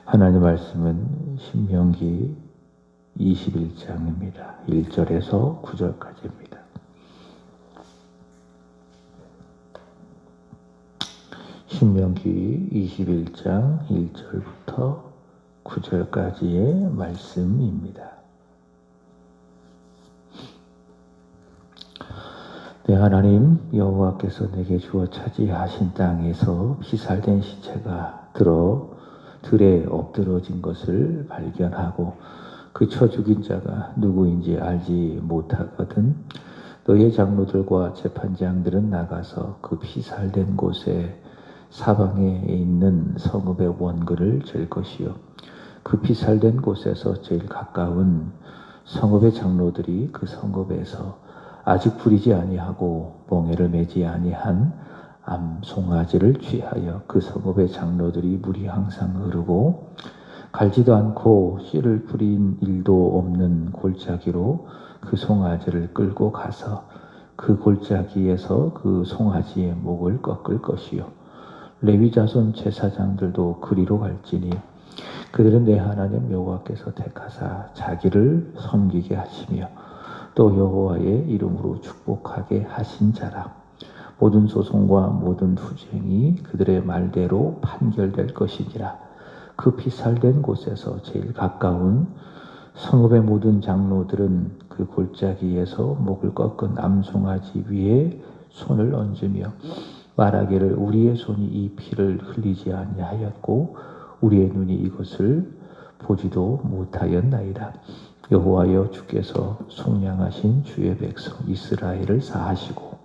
하나님 말씀은 신명기 21장입니다. 1절에서 9절까지입니다. 신명기 21장 1절부터 9절까지의 말씀입니다. 내 하나님 여호와께서 내게 주어 차지하신 땅에서 피살된 시체가 들에 엎드러진 것을 발견하고 그 쳐 죽인 자가 누구인지 알지 못하거든. 너의 장로들과 재판장들은 나가서 그 피살된 곳에 사방에 있는 성읍의 원근을 잴 것이요, 그 피살된 곳에서 제일 가까운 성읍의 장로들이 그 성읍에서 아직 부리지 아니하고 멍에를 매지 아니한 암송아지를 취하여 그 성읍의 장로들이 물이 항상 흐르고 갈지도 않고 씨를 뿌린 일도 없는 골짜기로 그 송아지를 끌고 가서 그 골짜기에서 그 송아지의 목을 꺾을 것이요, 레위 자손 제사장들도 그리로 갈지니 그들은 내 하나님 여호와께서 택하사 자기를 섬기게 하시며 또 여호와의 이름으로 축복하게 하신 자라. 모든 소송과 모든 투쟁이 그들의 말대로 판결될 것이니라. 그 피살된 곳에서 제일 가까운 성읍의 모든 장로들은 그 골짜기에서 목을 꺾은 암송아지 위에 손을 얹으며 말하기를 우리의 손이 이 피를 흘리지 아니하였고 우리의 눈이 이것을 보지도 못하였나이다. 여호와여 주께서 속량하신 주의 백성 이스라엘을 사하시고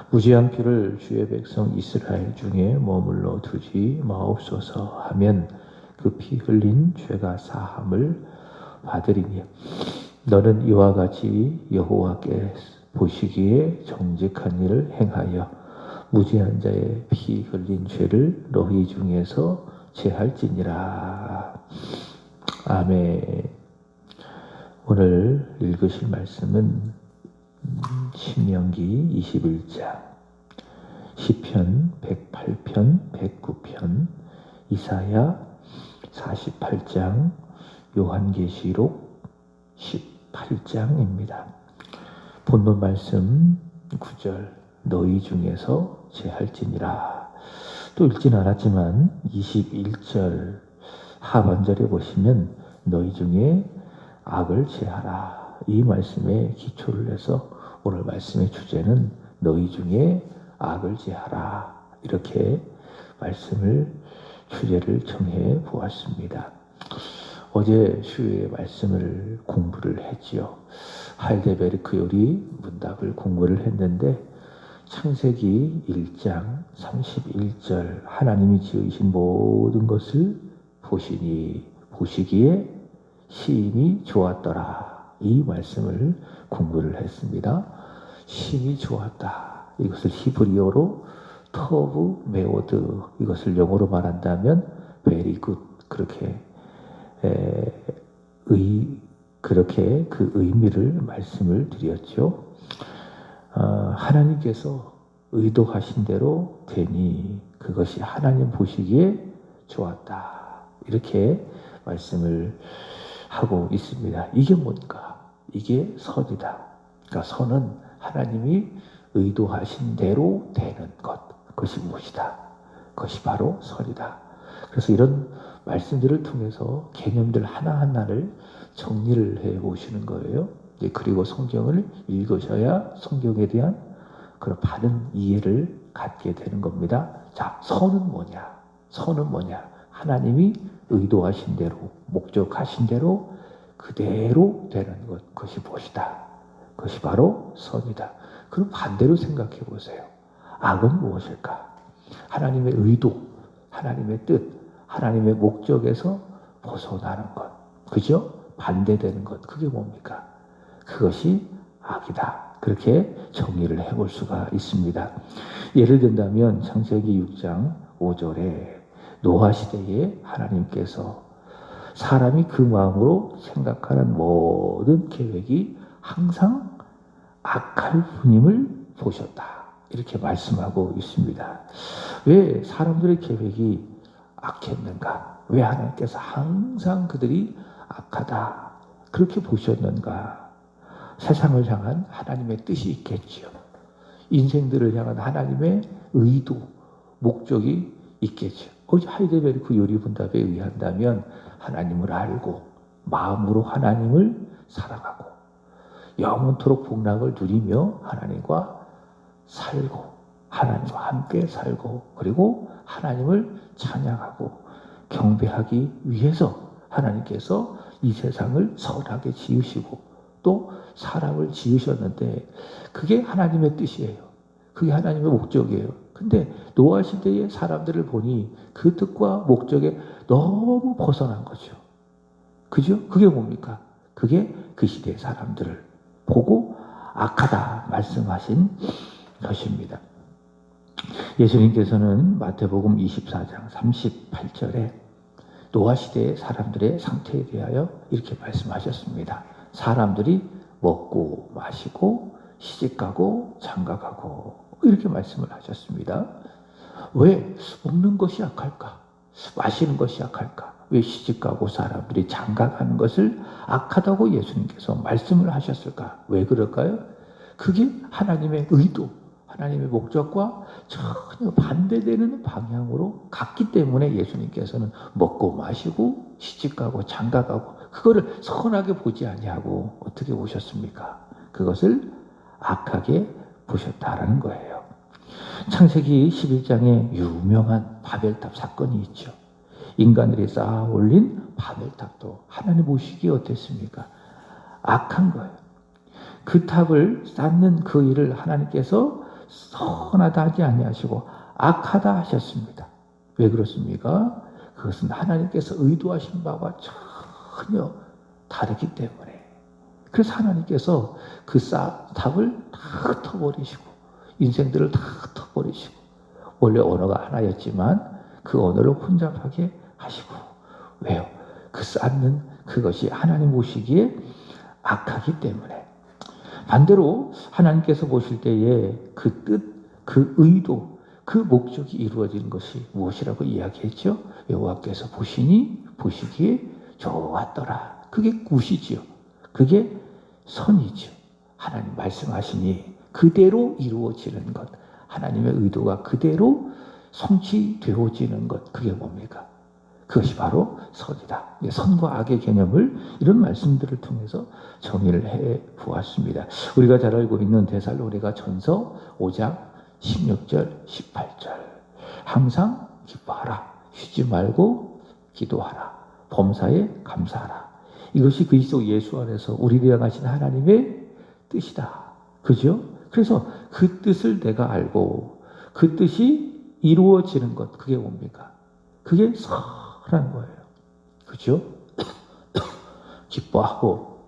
무지한 피를 주의 백성 이스라엘 중에 머물러 두지 마옵소서 하면 그 피 흘린 죄가 사함을 받으리니 너는 이와 같이 여호와께 보시기에 정직한 일을 행하여 무지한 자의 피 흘린 죄를 너희 중에서 제할지니라. 아멘. 오늘 읽으실 말씀은 신명기 21장, 시편 108편, 109편, 이사야 48장, 요한계시록 18장입니다. 본문 말씀 9절, 너희 중에서 제할지니라. 또 읽진 않았지만 21절 하반절에 보시면 너희 중에 악을 제하라. 이 말씀에 기초를 해서 오늘 말씀의 주제는 너희 중에 악을 제하라. 이렇게 말씀을 주제를 정해 보았습니다. 어제 수요일에 말씀을 공부를 했지요. 할데베르크 요리 문답을 공부를 했는데 창세기 1장 31절 하나님이 지으신 모든 것을 보시기에 심히 좋았더라. 이 말씀을 공부를 했습니다. 심히 좋았다. 이것을 히브리어로 터브 메오드, 이것을 영어로 말한다면 very good, 그렇게 그 의미를 말씀을 드렸죠. 하나님께서 의도하신 대로 되니 그것이 하나님 보시기에 좋았다. 이렇게 말씀을 하고 있습니다. 이게 뭔가? 이게 선이다. 그러니까 선은 하나님이 의도하신 대로 되는 것. 그것이 무엇이다? 그것이 바로 선이다. 그래서 이런 말씀들을 통해서 개념들 하나하나를 정리를 해 보시는 거예요. 그리고 성경을 읽으셔야 성경에 대한 그런 바른 이해를 갖게 되는 겁니다. 자, 선은 뭐냐? 선은 뭐냐? 하나님이 의도하신 대로, 목적하신 대로 그대로 되는 것, 그것이 무엇이다? 그것이 바로 선이다. 그럼 반대로 생각해 보세요. 악은 무엇일까? 하나님의 의도, 하나님의 뜻, 하나님의 목적에서 벗어나는 것, 그죠? 반대되는 것, 그게 뭡니까? 그것이 악이다. 그렇게 정리를 해볼 수가 있습니다. 예를 든다면 창세기 6장 5절에 노아 시대에 하나님께서 사람이 그 마음으로 생각하는 모든 계획이 항상 악할 뿐임을 보셨다. 이렇게 말씀하고 있습니다. 왜 사람들의 계획이 악했는가? 왜 하나님께서 항상 그들이 악하다 그렇게 보셨는가? 세상을 향한 하나님의 뜻이 있겠지요. 인생들을 향한 하나님의 의도, 목적이 있겠죠. 하이델베르크 요리분답에 의한다면 하나님을 알고 마음으로 하나님을 사랑하고 영원토록 복락을 누리며 하나님과 살고 하나님과 함께 살고 그리고 하나님을 찬양하고 경배하기 위해서 하나님께서 이 세상을 선하게 지으시고 또 사람을 지으셨는데 그게 하나님의 뜻이에요. 그게 하나님의 목적이에요. 근데 노아 시대의 사람들을 보니 그 뜻과 목적에 너무 벗어난 거죠. 그죠? 그게 뭡니까? 그게 그 시대의 사람들을 보고 악하다 말씀하신 것입니다. 예수님께서는 마태복음 24장 38절에 노아 시대의 사람들의 상태에 대하여 이렇게 말씀하셨습니다. 사람들이 먹고 마시고 시집가고 장가가고 이렇게 말씀을 하셨습니다. 왜 먹는 것이 악할까? 마시는 것이 악할까? 왜 시집가고 사람들이 장가가는 것을 악하다고 예수님께서 말씀을 하셨을까? 왜 그럴까요? 그게 하나님의 의도, 하나님의 목적과 전혀 반대되는 방향으로 갔기 때문에 예수님께서는 먹고 마시고 시집가고 장가가고 그거를 선하게 보지 아니하고 어떻게 보셨습니까? 그것을 악하게 보셨다라는 거예요. 창세기 11장에 유명한 바벨탑 사건이 있죠. 인간들이 쌓아 올린 바벨탑도 하나님 보시기에 어땠습니까? 악한 거예요. 그 탑을 쌓는 그 일을 하나님께서 선하다 하지 아니하시고 악하다 하셨습니다. 왜 그렇습니까? 그것은 하나님께서 의도하신 바와 전혀 다르기 때문에. 그래서 하나님께서 그 탑을 다 흩어버리시고 인생들을 다 흩어버리시고 원래 언어가 하나였지만 그 언어를 혼잡하게 하시고 왜요? 그 쌓는 그것이 하나님 보시기에 악하기 때문에. 반대로 하나님께서 보실 때에 그 뜻, 그 의도, 그 목적이 이루어지는 것이 무엇이라고 이야기했죠? 여호와께서 보시기에 좋았더라. 그게 굿이지요. 그게 선이죠. 하나님 말씀하시니 그대로 이루어지는 것, 하나님의 의도가 그대로 성취되어지는 것, 그게 뭡니까? 그것이 바로 선이다. 선과 악의 개념을 이런 말씀들을 통해서 정의를 해 보았습니다. 우리가 잘 알고 있는 데살로니가 전서 5장 16절, 18절. 항상 기뻐하라. 쉬지 말고 기도하라. 범사에 감사하라. 이것이 그리스도 예수 안에서 우리를 향하신 하나님의 뜻이다. 그죠? 그래서 그 뜻을 내가 알고 그 뜻이 이루어지는 것, 그게 뭡니까? 그게 선한 거예요. 그죠? 기뻐하고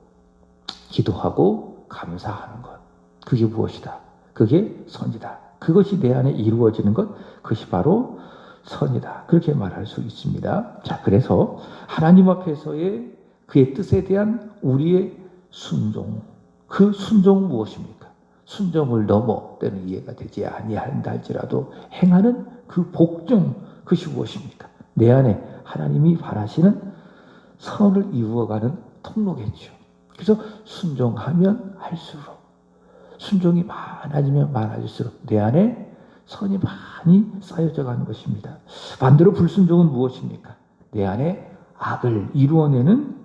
기도하고 감사하는 것, 그게 무엇이다? 그게 선이다. 그것이 내 안에 이루어지는 것, 그것이 바로 선이다. 그렇게 말할 수 있습니다. 자, 그래서 하나님 앞에서의 그의 뜻에 대한 우리의 순종, 그 순종은 무엇입니까? 순종을 넘어 때는 이해가 되지 아니한다 할지라도 행하는 그 복종, 그것이 무엇입니까? 내 안에 하나님이 바라시는 선을 이루어가는 통로겠죠. 그래서 순종하면 할수록, 순종이 많아지면 많아질수록 내 안에 선이 많이 쌓여져 가는 것입니다. 반대로 불순종은 무엇입니까? 내 안에 악을 이루어내는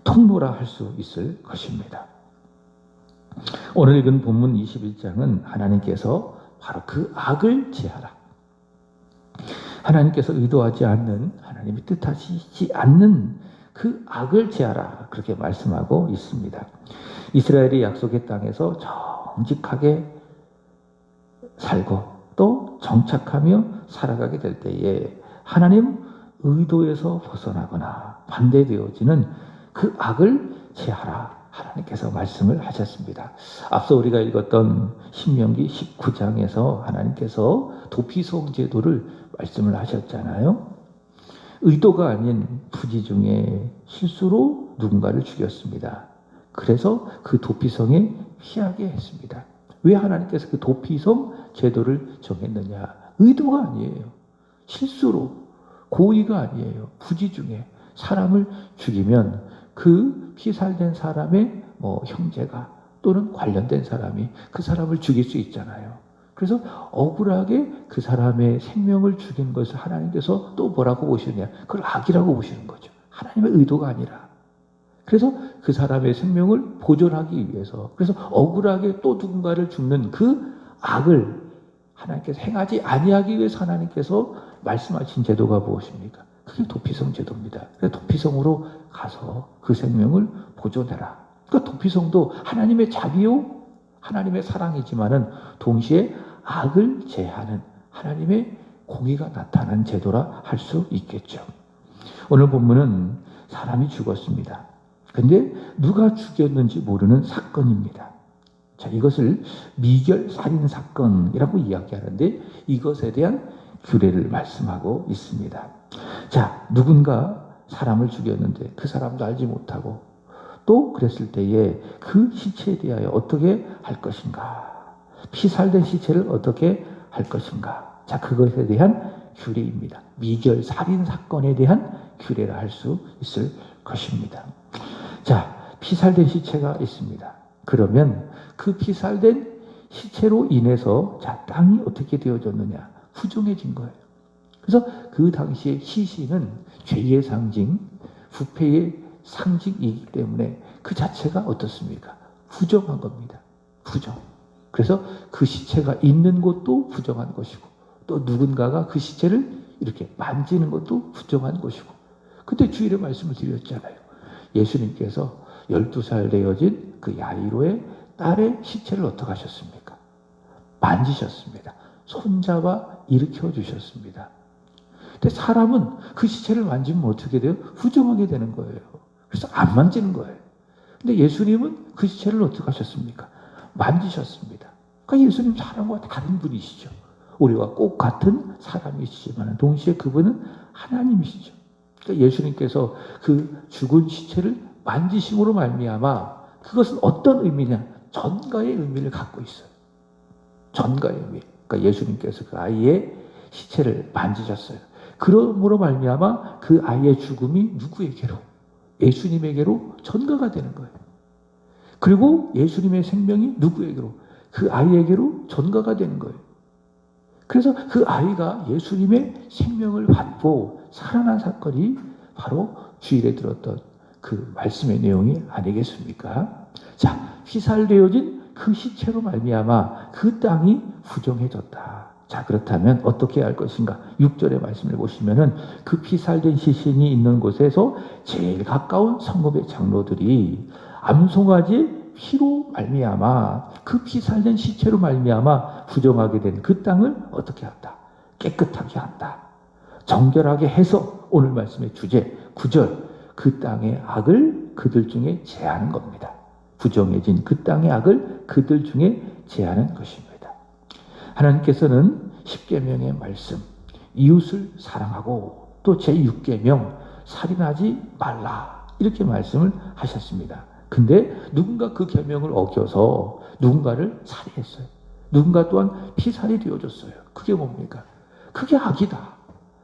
통로라 할 수 있을 것입니다. 오늘 읽은 본문 21장은 하나님께서 바로 그 악을 제하라. 하나님께서 의도하지 않는, 하나님이 뜻하시지 않는 그 악을 제하라. 그렇게 말씀하고 있습니다. 이스라엘이 약속의 땅에서 정직하게 살고 또 정착하며 살아가게 될 때에 하나님 의도에서 벗어나거나 반대되어지는 그 악을 제하라. 하나님께서 말씀을 하셨습니다. 앞서 우리가 읽었던 신명기 19장에서 하나님께서 도피성 제도를 말씀을 하셨잖아요. 의도가 아닌 부지 중에 실수로 누군가를 죽였습니다. 그래서 그 도피성에 피하게 했습니다. 왜 하나님께서 그 도피성 제도를 정했느냐? 의도가 아니에요. 실수로, 고의가 아니에요. 부지 중에 사람을 죽이면 그 피살된 사람의 형제가 또는 관련된 사람이 그 사람을 죽일 수 있잖아요. 그래서 억울하게 그 사람의 생명을 죽인 것을 하나님께서 또 뭐라고 보시느냐? 그걸 악이라고 보시는 거죠. 하나님의 의도가 아니라. 그래서 그 사람의 생명을 보존하기 위해서, 그래서 억울하게 또 누군가를 죽는 그 악을 하나님께서 행하지 아니하기 위해서 하나님께서 말씀하신 제도가 무엇입니까? 그게 도피성 제도입니다. 그래서 도피성으로 가서 그 생명을 보존해라. 그러니까 도피성도 하나님의 자비요, 하나님의 사랑이지만은 동시에 악을 제하는 하나님의 공의가 나타나는 제도라 할 수 있겠죠. 오늘 본문은 사람이 죽었습니다. 근데 누가 죽였는지 모르는 사건입니다. 자, 이것을 미결 살인 사건이라고 이야기하는데 이것에 대한 규례를 말씀하고 있습니다. 자, 누군가 사람을 죽였는데 그 사람도 알지 못하고 또 그랬을 때에 그 시체에 대하여 어떻게 할 것인가? 피살된 시체를 어떻게 할 것인가? 자, 그것에 대한 규례입니다. 미결 살인 사건에 대한 규례라 할 수 있을 것입니다. 자, 피살된 시체가 있습니다. 그러면 그 피살된 시체로 인해서 자, 땅이 어떻게 되어졌느냐? 부정해진 거예요. 그래서 그 당시에 시신은 죄의 상징, 부패의 상징이기 때문에 그 자체가 어떻습니까? 부정한 겁니다. 부정. 그래서 그 시체가 있는 것도 부정한 것이고 또 누군가가 그 시체를 이렇게 만지는 것도 부정한 것이고 그때 주일에 말씀을 드렸잖아요. 예수님께서 12살 되어진 그 야이로의 딸의 시체를 어떻게 하셨습니까? 만지셨습니다. 손잡아 일으켜 주셨습니다. 근데 사람은 그 시체를 만지면 어떻게 돼요? 부정하게 되는 거예요. 그래서 안 만지는 거예요. 근데 예수님은 그 시체를 어떻게 하셨습니까? 만지셨습니다. 그러니까 예수님 사람과 다른 분이시죠. 우리와 꼭 같은 사람이시지만 동시에 그분은 하나님이시죠. 그러니까 예수님께서 그 죽은 시체를 만지심으로 말미암아 그것은 어떤 의미냐? 전가의 의미를 갖고 있어요. 전가의 의미. 그러니까 예수님께서 그 아이의 시체를 만지셨어요. 그러므로 말미암아 그 아이의 죽음이 누구에게로? 예수님에게로 전가가 되는 거예요. 그리고 예수님의 생명이 누구에게로? 그 아이에게로 전가가 되는 거예요. 그래서 그 아이가 예수님의 생명을 받고 살아난 사건이 바로 주일에 들었던 그 말씀의 내용이 아니겠습니까? 자, 피살되어진 그 시체로 말미암아 그 땅이 부정해졌다. 자, 그렇다면 어떻게 할 것인가? 6절의 말씀을 보시면은 그 피살된 시신이 있는 곳에서 제일 가까운 성읍의 장로들이 암송아지의 피로 말미암아 그 피살된 시체로 말미암아 부정하게 된 그 땅을 어떻게 한다? 깨끗하게 한다. 정결하게 해서 오늘 말씀의 주제 9절 그 땅의 악을 그들 중에 제하는 겁니다. 부정해진 그 땅의 악을 그들 중에 제하는 것입니다. 하나님께서는 10계명의 말씀 이웃을 사랑하고 또 제6계명 살인하지 말라 이렇게 말씀을 하셨습니다. 근데 누군가 그 계명을 어겨서 누군가를 살해했어요. 누군가 또한 피살이 되어졌어요. 그게 뭡니까? 그게 악이다.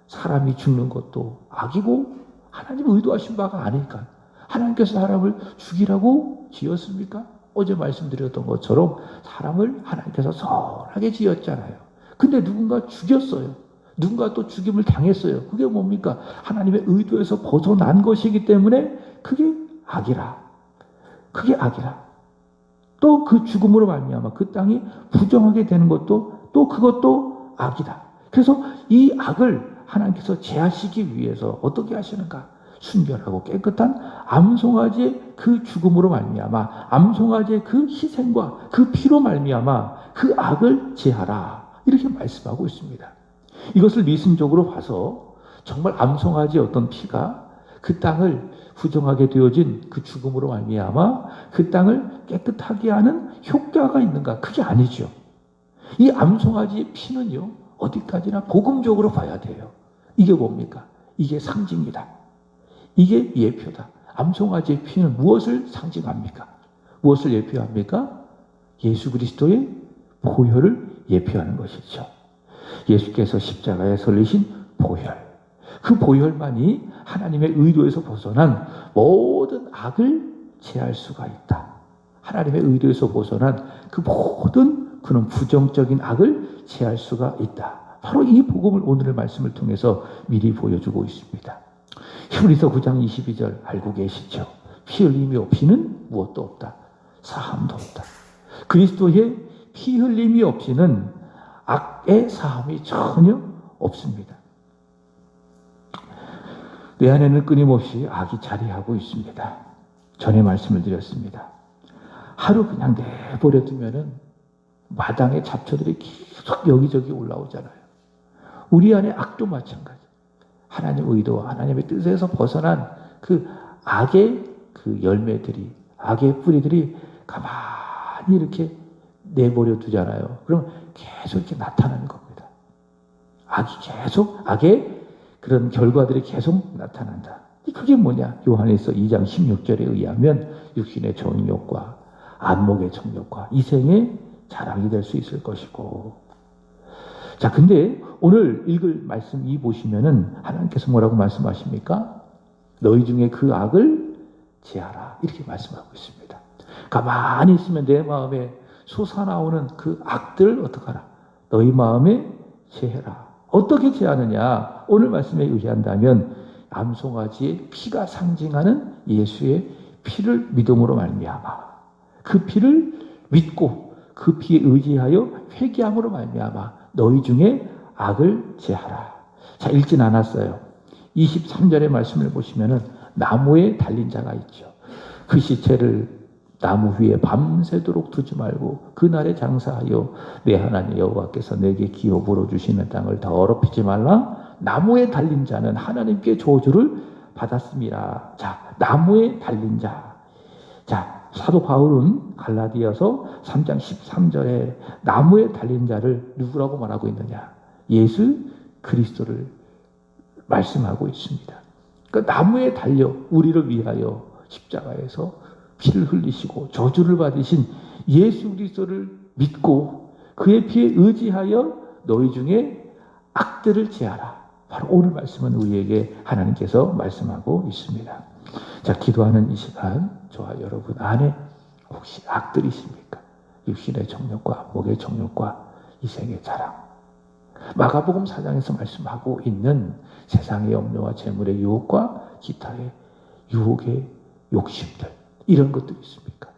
사람이 죽는 것도 악이고 하나님 의도하신 바가 아니니까 하나님께서 사람을 죽이라고 지었습니까? 어제 말씀드렸던 것처럼 사람을 하나님께서 선하게 지었잖아요. 근데 누군가 죽였어요. 누군가 또 죽임을 당했어요. 그게 뭡니까? 하나님의 의도에서 벗어난 것이기 때문에 그게 악이라. 그게 악이라. 또 그 죽음으로 말미암아 그 땅이 부정하게 되는 것도 또 그것도 악이다. 그래서 이 악을 하나님께서 제하시기 위해서 어떻게 하시는가? 순결하고 깨끗한 암송아지의 그 죽음으로 말미암아 암송아지의 그 희생과 그 피로 말미암아 그 악을 제하라. 이렇게 말씀하고 있습니다. 이것을 미심적으로 봐서 정말 암송아지의 어떤 피가 그 땅을 부정하게 되어진 그 죽음으로 말미암아 그 땅을 깨끗하게 하는 효과가 있는가? 그게 아니죠. 이 암송아지의 피는요 어디까지나 복음적으로 봐야 돼요. 이게 뭡니까? 이게 상징이다. 이게 예표다. 암송아지의 피는 무엇을 상징합니까? 무엇을 예표합니까? 예수 그리스도의 보혈을 예표하는 것이죠. 예수께서 십자가에 설리신 보혈, 그 보혈만이 하나님의 의도에서 벗어난 모든 악을 제할 수가 있다. 하나님의 의도에서 벗어난 그 모든 그런 부정적인 악을 제할 수가 있다. 바로 이 복음을 오늘의 말씀을 통해서 미리 보여주고 있습니다. 히브리서 9장 22절 알고 계시죠? 피 흘림이 없이는 무엇도 없다. 사함도 없다. 그리스도의 피 흘림이 없이는 악의 사함이 전혀 없습니다. 내 안에는 끊임없이 악이 자리하고 있습니다. 전에 말씀을 드렸습니다. 하루 그냥 내버려 두면은 마당에 잡초들이 계속 여기저기 올라오잖아요. 우리 안에 악도 마찬가지. 하나님의 의도와 하나님의 뜻에서 벗어난 그 악의 그 열매들이, 악의 뿌리들이 가만히 이렇게 내버려 두잖아요. 그럼 계속 이렇게 나타나는 겁니다. 악의 그런 결과들이 계속 나타난다. 그게 뭐냐? 요한에서 2장 16절에 의하면 육신의 정욕과 안목의 정욕과 이생의 자랑이 될 수 있을 것이고. 자, 근데 오늘 읽을 말씀 이 보시면은 하나님께서 뭐라고 말씀하십니까? 너희 중에 그 악을 제하라. 이렇게 말씀하고 있습니다. 가만히 있으면 내 마음에 솟아나오는 그 악들 어떡하라? 너희 마음에 제해라. 어떻게 제하느냐? 오늘 말씀에 의한다면 암송아지의 피가 상징하는 예수의 피를 믿음으로 말미암아 그 피를 믿고 그 피에 의지하여 회개함으로 말미암아 너희 중에 악을 제하라. 자, 읽진 않았어요. 23절의 말씀을 보시면은 나무에 달린 자가 있죠. 그 시체를 나무 위에 밤새도록 두지 말고 그날에 장사하여 내 하나님 여호와께서 내게 기업으로 주시는 땅을 더럽히지 말라. 나무에 달린 자는 하나님께 저주를 받았습니다. 자, 나무에 달린 자. 자, 사도 바울은 갈라디아서 3장 13절에 나무에 달린 자를 누구라고 말하고 있느냐? 예수 그리스도를 말씀하고 있습니다. 그러니까 나무에 달려 우리를 위하여 십자가에서 피를 흘리시고 저주를 받으신 예수 그리스도를 믿고 그의 피에 의지하여 너희 중에 악들을 제하라. 바로 오늘 말씀은 우리에게 하나님께서 말씀하고 있습니다. 자, 기도하는 이 시간 저와 여러분 안에 혹시 악들이 있습니까? 육신의 정욕과 목의 정욕과 이생의 자랑. 마가복음 4장에서 말씀하고 있는 세상의 염려와 재물의 유혹과 기타의 유혹의 욕심들. 이런 것들이 있습니까?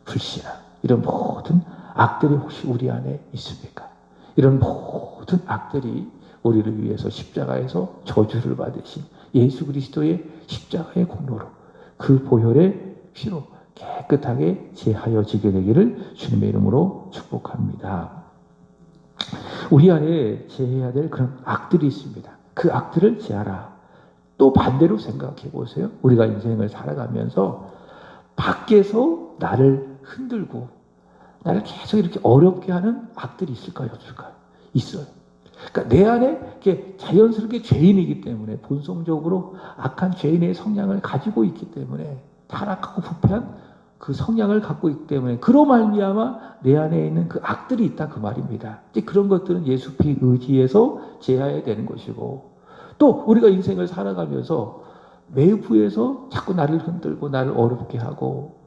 불신앙. 이런 모든 악들이 혹시 우리 안에 있습니까? 이런 모든 악들이 우리를 위해서 십자가에서 저주를 받으신 예수 그리스도의 십자가의 공로로 그 보혈의 피로 깨끗하게 제하여지게 되기를 주님의 이름으로 축복합니다. 우리 안에 제해야 될 그런 악들이 있습니다. 그 악들을 제하라. 또 반대로 생각해 보세요. 우리가 인생을 살아가면서 밖에서 나를 흔들고 나를 계속 이렇게 어렵게 하는 악들이 있을까요? 없을까요? 있어요. 그러니까 내 안에 이렇게 자연스럽게 죄인이기 때문에 본성적으로 악한 죄인의 성향을 가지고 있기 때문에 타락하고 부패한 그 성향을 갖고 있기 때문에 그로 말미암아 내 안에 있는 그 악들이 있다 그 말입니다. 이제 그런 것들은 예수 피 의지에서 제하해야 되는 것이고 또 우리가 인생을 살아가면서 외부에서 자꾸 나를 흔들고 나를 어렵게 하고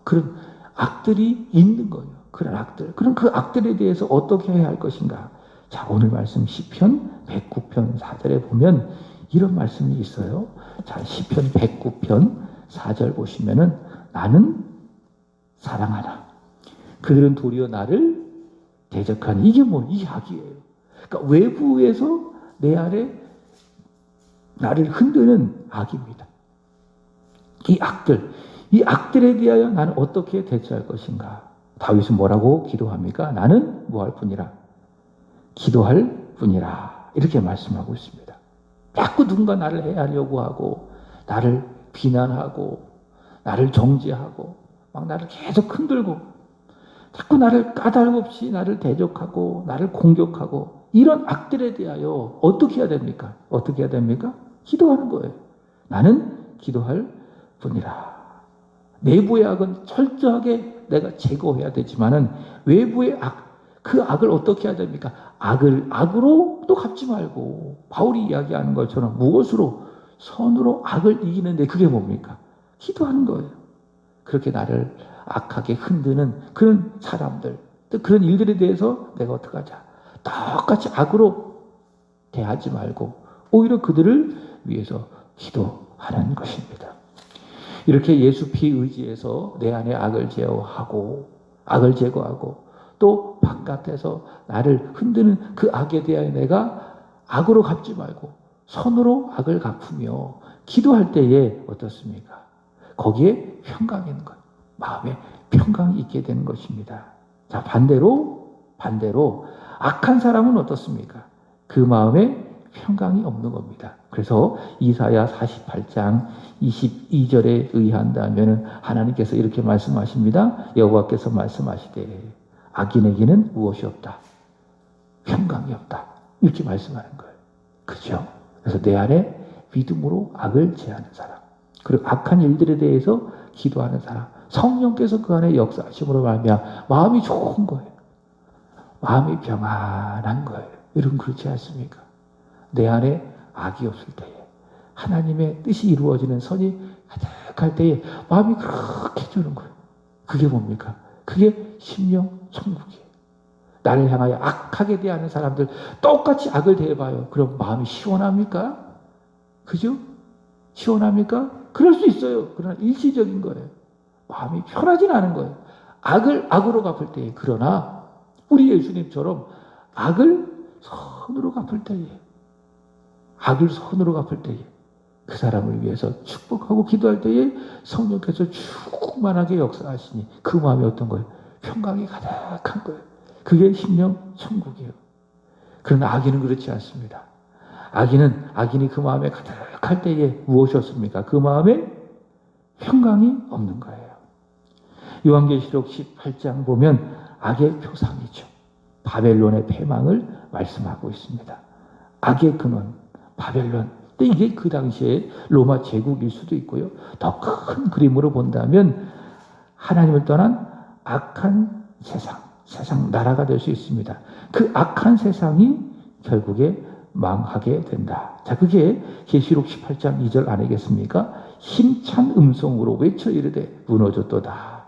그런 악들이 있는 거예요. 그런 악들. 그럼 그 악들에 대해서 어떻게 해야 할 것인가? 자, 오늘 말씀 시편 109편 4절에 보면 이런 말씀이 있어요. 자, 시편 109편 4절 보시면은 나는 사랑하나 그들은 도리어 나를 대적하니 이게 이게 악이에요. 그러니까 외부에서 내 안에 나를 흔드는 악입니다. 이 악들에 대하여 나는 어떻게 대처할 것인가? 다윗은 뭐라고 기도합니까? 나는 뭐할 뿐이라? 기도할 뿐이라. 이렇게 말씀하고 있습니다. 자꾸 누군가 나를 해하려고 하고 나를 비난하고 나를 정죄하고 막 나를 계속 흔들고 자꾸 나를 까닭없이 나를 대적하고 나를 공격하고 이런 악들에 대하여 어떻게 해야 됩니까? 어떻게 해야 됩니까? 기도하는 거예요. 나는 기도할 뿐이라. 내부의 악은 철저하게 내가 제거해야 되지만은 외부의 그 악을 어떻게 해야 됩니까? 악을 악으로 또 갚지 말고 바울이 이야기하는 것처럼 무엇으로? 선으로 악을 이기는데 그게 뭡니까? 기도하는 거예요. 그렇게 나를 악하게 흔드는 그런 사람들, 또 그런 일들에 대해서 내가 어떡하자? 똑같이 악으로 대하지 말고 오히려 그들을 위해서 기도하는 것입니다. 이렇게 예수 피 의지해서 내 안에 악을 제거하고 또 바깥에서 나를 흔드는 그 악에 대하여 내가 악으로 갚지 말고 선으로 악을 갚으며 기도할 때에 어떻습니까? 거기에 평강이 있는 거예요. 마음에 평강이 있게 되는 것입니다. 자, 반대로 악한 사람은 어떻습니까? 그 마음에 평강이 없는 겁니다. 그래서 이사야 48장 22절에 의한다면 하나님께서 이렇게 말씀하십니다. 여호와께서 말씀하시되 악인에게는 무엇이 없다? 평강이 없다. 이렇게 말씀하는 거예요. 그렇죠? 그래서 내 안에 믿음으로 악을 제하는 사람, 그리고 악한 일들에 대해서 기도하는 사람, 성령께서 그 안에 역사하심으로 말미암아 마음이 좋은 거예요. 마음이 평안한 거예요. 여러분 그렇지 않습니까? 내 안에 악이 없을 때에 하나님의 뜻이 이루어지는 선이 가득할 때에 마음이 그렇게 주는 거예요. 그게 뭡니까? 그게 심령 천국이에요. 나를 향하여 악하게 대하는 사람들 똑같이 악을 대해봐요. 그럼 마음이 시원합니까? 그죠? 시원합니까? 그럴 수 있어요. 그러나 일시적인 거예요. 마음이 편하진 않은 거예요. 악을 악으로 갚을 때에. 그러나 우리 예수님처럼 악을 선으로 갚을 때에, 그 사람을 위해서 축복하고 기도할 때에 성령께서 충만하게 역사하시니 그 마음이 어떤 거예요? 평강이 가득한 거예요. 그게 심령 천국이에요. 그러나 악인은 그렇지 않습니다. 악인이 그 마음에 가득할 때에 무엇이었습니까? 그 마음에 평강이 없는 거예요. 요한계시록 18장 보면 악의 표상이죠. 바벨론의 패망을 말씀하고 있습니다. 악의 근원, 바벨론. 근데 이게 그 당시에 로마 제국일 수도 있고요. 더 큰 그림으로 본다면 하나님을 떠난 악한 세상 나라가 될 수 있습니다. 그 악한 세상이 결국에 망하게 된다. 자, 그게 계시록 18장 2절 아니겠습니까? 힘찬 음성으로 외쳐 이르되 무너졌도다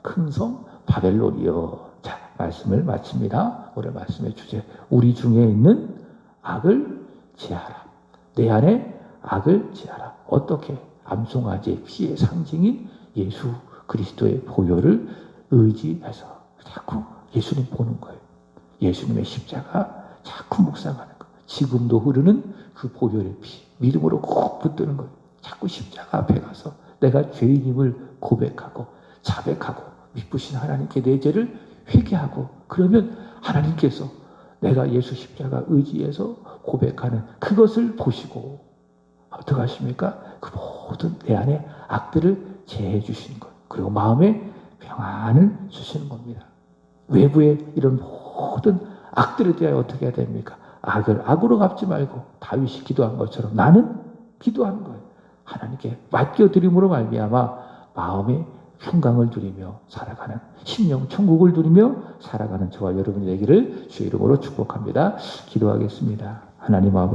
큰 성 바벨론이여. 자, 말씀을 마칩니다. 오늘 말씀의 주제, 우리 중에 있는 악을 제하라. 내 안에 악을 제하라. 어떻게? 암송아지의 피의 상징인 예수 그리스도의 보혈을 의지해서 자꾸 예수님 보는 거예요. 예수님의 십자가 자꾸 묵상하는 거예요. 지금도 흐르는 그 보혈의 피, 믿음으로 꼭 붙드는 거예요. 자꾸 십자가 앞에 가서 내가 죄인임을 고백하고 자백하고 미쁘신 하나님께 내 죄를 회개하고, 그러면 하나님께서 내가 예수 십자가 의지해서 고백하는 그것을 보시고 어떻게 하십니까? 그 모든 내 안에 악들을 제해 주시는 것, 그리고 마음에 평안을 주시는 겁니다. 외부의 이런 모든 악들에 대하여 어떻게 해야 됩니까? 악을 악으로 갚지 말고 다윗이 기도한 것처럼 나는 기도하는 거예요. 하나님께 맡겨드림으로 말미암아 마음의 평강을 누리며 살아가는, 심령 천국을 누리며 살아가는 저와 여러분이 되기를 주의 이름으로 축복합니다. 기도하겠습니다. 하나님 아버지,